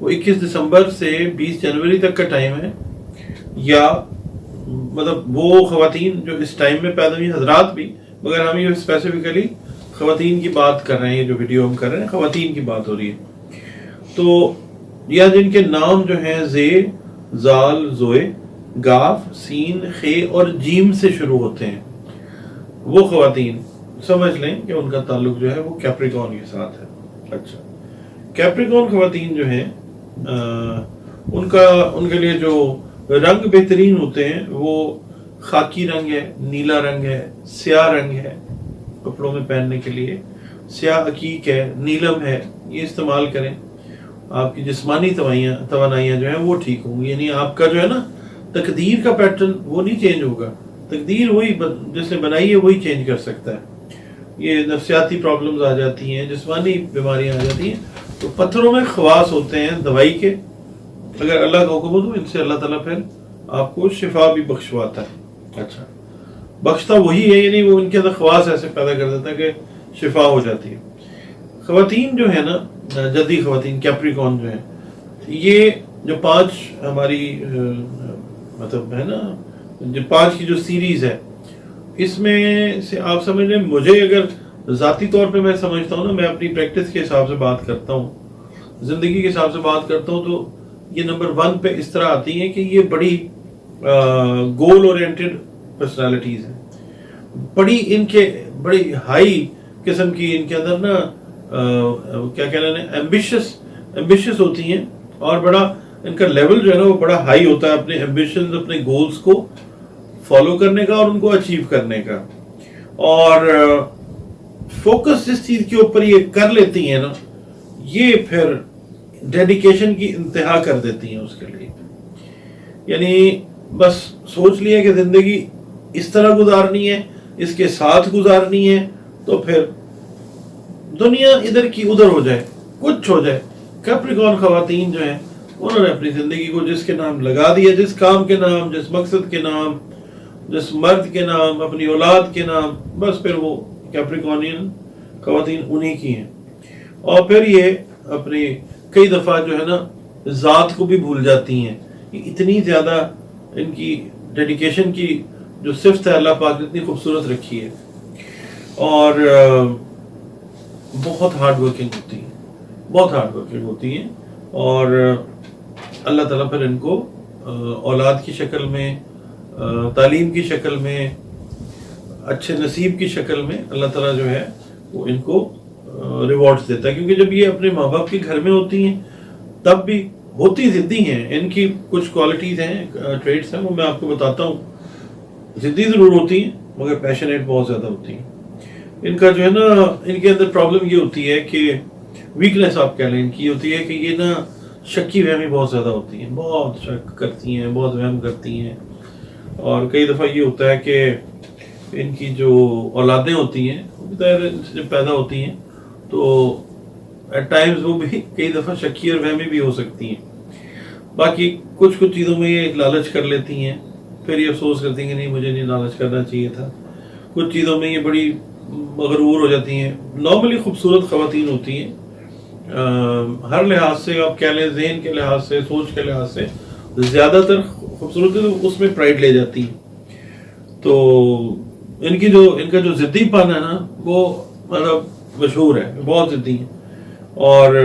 وہ 21 دسمبر سے 20 جنوری تک کا ٹائم ہے، یا مطلب وہ خواتین جو اس ٹائم میں پیدا ہوئی، حضرات بھی، مگر ہم یہ اسپیسیفکلی خواتین کی بات کر رہے ہیں، یہ جو ویڈیو ہم کر رہے ہیں خواتین کی بات ہو رہی ہے، تو یا جن کے نام جو ہیں زے، زال، زوئے، گاف، سین، خے اور جیم سے شروع ہوتے ہیں، وہ خواتین سمجھ لیں کہ ان کا تعلق جو ہے وہ کیپریکون کے ساتھ ہے۔ اچھا، کیپریکون خواتین جو ہیں ان کے لیے جو رنگ بہترین ہوتے ہیں وہ خاکی رنگ ہے، نیلا رنگ ہے، سیاہ رنگ ہے کپڑوں میں پہننے کے لیے، سیاہ عقیق ہے، نیلم ہے، یہ استعمال کریں۔ آپ کی جسمانی توانائیاں جو ہیں وہ ٹھیک ہوں گی، یعنی آپ کا جو ہے نا تقدیر کا پیٹرن وہ نہیں چینج ہوگا، تقدیر وہی جس نے بنائی ہے وہی چینج کر سکتا ہے۔ یہ نفسیاتی پرابلمز آ جاتی ہیں، جسمانی بیماریاں آ جاتی ہیں، تو پتھروں میں خواص ہوتے ہیں دوائی کے، اگر اللہ کا حکم ہو تو ان سے اللہ تعالیٰ پھر آپ کو شفا بھی بخشواتا ہے۔ اچھا، بخشتا وہی ہے، یعنی وہ ان کے اندر خواص ایسے پیدا کر دیتا ہے کہ شفا ہو جاتی ہے۔ خواتین جو ہے نا، جدی خواتین کیپریکون جو ہیں، یہ جو 5 ہماری مطلب ہے نا، جو 5 کی جو سیریز ہے، اس میں سے آپ سمجھ لیں، مجھے اگر ذاتی طور پہ میں سمجھتا ہوں نا، میں اپنی پریکٹس کے حساب سے بات کرتا ہوں، زندگی کے حساب سے بات کرتا ہوں، تو یہ نمبر 1 پہ اس طرح آتی ہیں کہ یہ بڑی گول اورینٹڈ پرسنالٹیز ہیں، بڑی ہائی قسم کی ان کے اندر نا کیا کہنا ہے، ایمبیشس ہوتی ہیں، اور بڑا ان کا لیول جو ہے نا وہ بڑا ہائی ہوتا ہے اپنے ایمبیشنز، اپنے گولز کو فالو کرنے کا اور ان کو اچیو کرنے کا، اور فوکس جس چیز کے اوپر یہ کر لیتی ہیں نا، یہ پھر ڈیڈیکیشن کی انتہا کر دیتی ہیں اس کے لیے، یعنی بس سوچ لیا کہ زندگی اس طرح گزارنی ہے، اس کے ساتھ گزارنی ہے، تو پھر دنیا ادھر کی ادھر ہو جائے، کچھ ہو جائے۔ کیپریکون خواتین جو ہیں انہوں نے اپنی زندگی کو جس کے نام لگا دیا، جس کام کے نام، جس مقصد کے نام، جس مرد کے نام، اپنی اولاد کے نام، بس پھر وہ کیپریکونین خواتین انہی کی ہیں، اور پھر یہ اپنی کئی دفعہ جو ہے نا ذات کو بھی بھول جاتی ہیں، اتنی زیادہ ان کی ڈیڈیکیشن کی جو صفت ہے اللہ پاک نے اتنی خوبصورت رکھی ہے، اور بہت ہارڈ ورکنگ ہوتی ہیں، اور اللہ تعالیٰ پھر ان کو اولاد کی شکل میں، تعلیم کی شکل میں، اچھے نصیب کی شکل میں اللہ تعالیٰ جو ہے وہ ان کو ریوارڈز دیتا ہے، کیونکہ جب یہ اپنے ماں باپ کے گھر میں ہوتی ہیں تب بھی ہوتی ضدی ہیں، ان کی کچھ کوالٹیز ہیں، ٹریٹس ہیں، وہ میں آپ کو بتاتا ہوں، ضدی ضرور ہوتی ہیں مگر پیشنیٹ بہت زیادہ ہوتی ہیں۔ ان کا جو ہے نا، ان کے اندر پرابلم یہ ہوتی ہے کہ ویکنیس آپ کہہ لیں ان کی ہوتی ہے کہ یہ نا شکی وہمی بہت زیادہ ہوتی ہیں، بہت شک کرتی ہیں، بہت وہم کرتی ہیں، اور کئی دفعہ یہ ہوتا ہے کہ ان کی جو اولادیں ہوتی ہیں جب پیدا ہوتی ہیں تو ایٹ ٹائمز وہ بھی کئی دفعہ شکی اور وہمی بھی ہو سکتی ہیں، باقی کچھ چیزوں میں یہ لالچ کر لیتی ہیں، پھر یہ افسوس کرتی ہیں کہ نہیں مجھے نہیں لالچ کرنا چاہیے تھا، کچھ چیزوں میں یہ بڑی مغرور ہو جاتی ہیں۔ نارملی خوبصورت خواتین ہوتی ہیں، ہر لحاظ سے آپ کہہ لیں، ذہن کے لحاظ سے، سوچ کے لحاظ سے زیادہ تر خوبصورتی تو اس میں پرائڈ لے جاتی ہیں، تو ان کا جو ضدی پن ہے نا وہ مطلب مشہور ہے، بہت ضدی ہیں، اور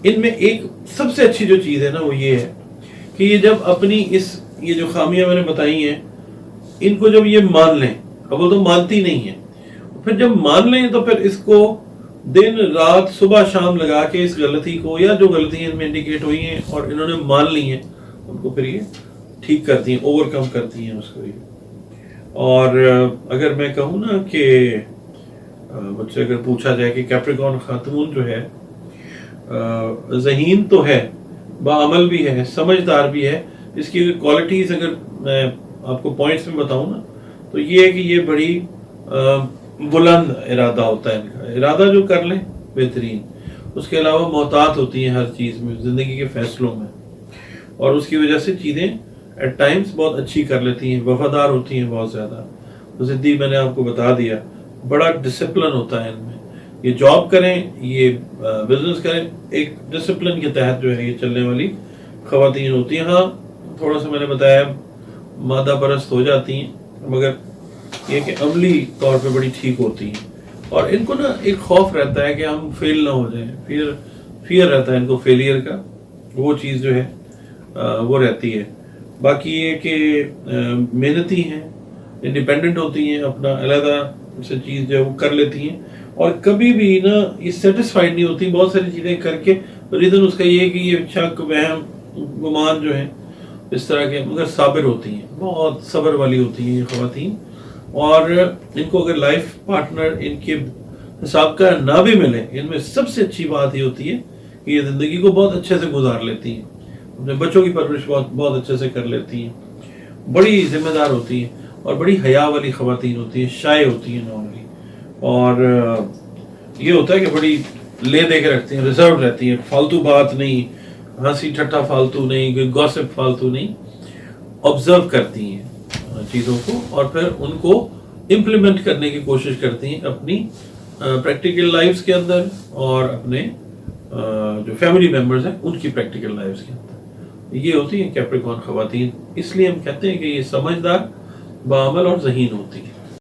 ان میں ایک سب سے اچھی جو چیز ہے نا وہ یہ ہے کہ یہ جب اپنی یہ جو خامیاں میں نے بتائی ہیں ان کو جب یہ مان لیں، اب وہ تو مانتی نہیں ہیں، پھر جب مان لیں تو پھر اس کو دن رات صبح شام لگا کے اس غلطی کو یا جو غلطیاں ان میں انڈیکیٹ ہوئی ہیں اور انہوں نے مان لی ہیں ان کو پھر یہ ٹھیک کرتی ہیں، اوور کم کرتی ہیں اس کو یہ۔ اور اگر میں کہوں نا کہ مجھ سے اگر پوچھا جائے کہ کیپریکون خاتون جو ہے ذہین تو ہے، باعمل بھی ہے، سمجھدار بھی ہے، اس کی کوالٹیز اگر میں آپ کو پوائنٹس میں بتاؤں نا تو یہ ہے کہ یہ بڑی بلند ارادہ ہوتا ہے، ان کا ارادہ جو کر لیں بہترین، اس کے علاوہ محتاط ہوتی ہیں ہر چیز میں، زندگی کے فیصلوں میں، اور اس کی وجہ سے چیزیں ایٹ ٹائمز بہت اچھی کر لیتی ہیں، وفادار ہوتی ہیں بہت زیادہ۔ ضدی میں نے آپ کو بتا دیا، بڑا ڈسپلن ہوتا ہے ان میں، یہ جاب کریں، یہ بزنس کریں، ایک ڈسپلن کے تحت جو ہے یہ چلنے والی خواتین ہوتی ہیں. ہاں تھوڑا سا میں نے بتایا مادہ پرست ہو جاتی ہیں، مگر یہ کہ عملی طور پہ بڑی ٹھیک ہوتی ہیں. اور ان کو نا ایک خوف رہتا ہے کہ ہم فیل نہ ہو جائیں، فیئر رہتا ہے ان کو فیلئر کا، وہ چیز جو ہے وہ رہتی ہے. باقی یہ کہ محنتی ہیں، انڈیپینڈنٹ ہوتی ہیں، اپنا علیحدہ سے چیز جو ہے وہ کر لیتی ہیں، اور کبھی بھی نا یہ سیٹسفائیڈ نہیں ہوتی بہت ساری چیزیں کر کے. ریزن اس کا یہ ہے کہ یہ شک وہم گمان جو ہیں اس طرح کے، مگر صابر ہوتی ہیں، بہت صبر والی ہوتی ہیں یہ خواتین. اور ان کو اگر لائف پارٹنر ان کے حساب کا نہ بھی ملے، ان میں سب سے اچھی بات یہ ہوتی ہے کہ یہ زندگی کو بہت اچھے سے گزار لیتی ہیں، اپنے بچوں کی پرورش بہت اچھے سے کر لیتی ہیں، بڑی ذمہ دار ہوتی ہیں، اور بڑی حیا والی خواتین ہوتی ہیں، شائع ہوتی ہیں نارملی. اور یہ ہوتا ہے کہ بڑی لے دے کے رکھتی ہیں، ریزرو رہتی ہیں، فالتو بات نہیں، ہنسی ٹھٹا فالتو نہیں، کوئی گوسپ فالتو نہیں، آبزرو کرتی ہیں چیزوں کو اور پھر ان کو امپلیمنٹ کرنے کی کوشش کرتی ہیں اپنی پریکٹیکل لائفز کے اندر، اور اپنے جو فیملی ممبرز ہیں ان کی پریکٹیکل لائفز کے اندر. یہ ہوتی ہیں کیپریکارن خواتین. اس لیے ہم کہتے ہیں کہ یہ سمجھدار، باعمل اور ذہین ہوتی ہیں.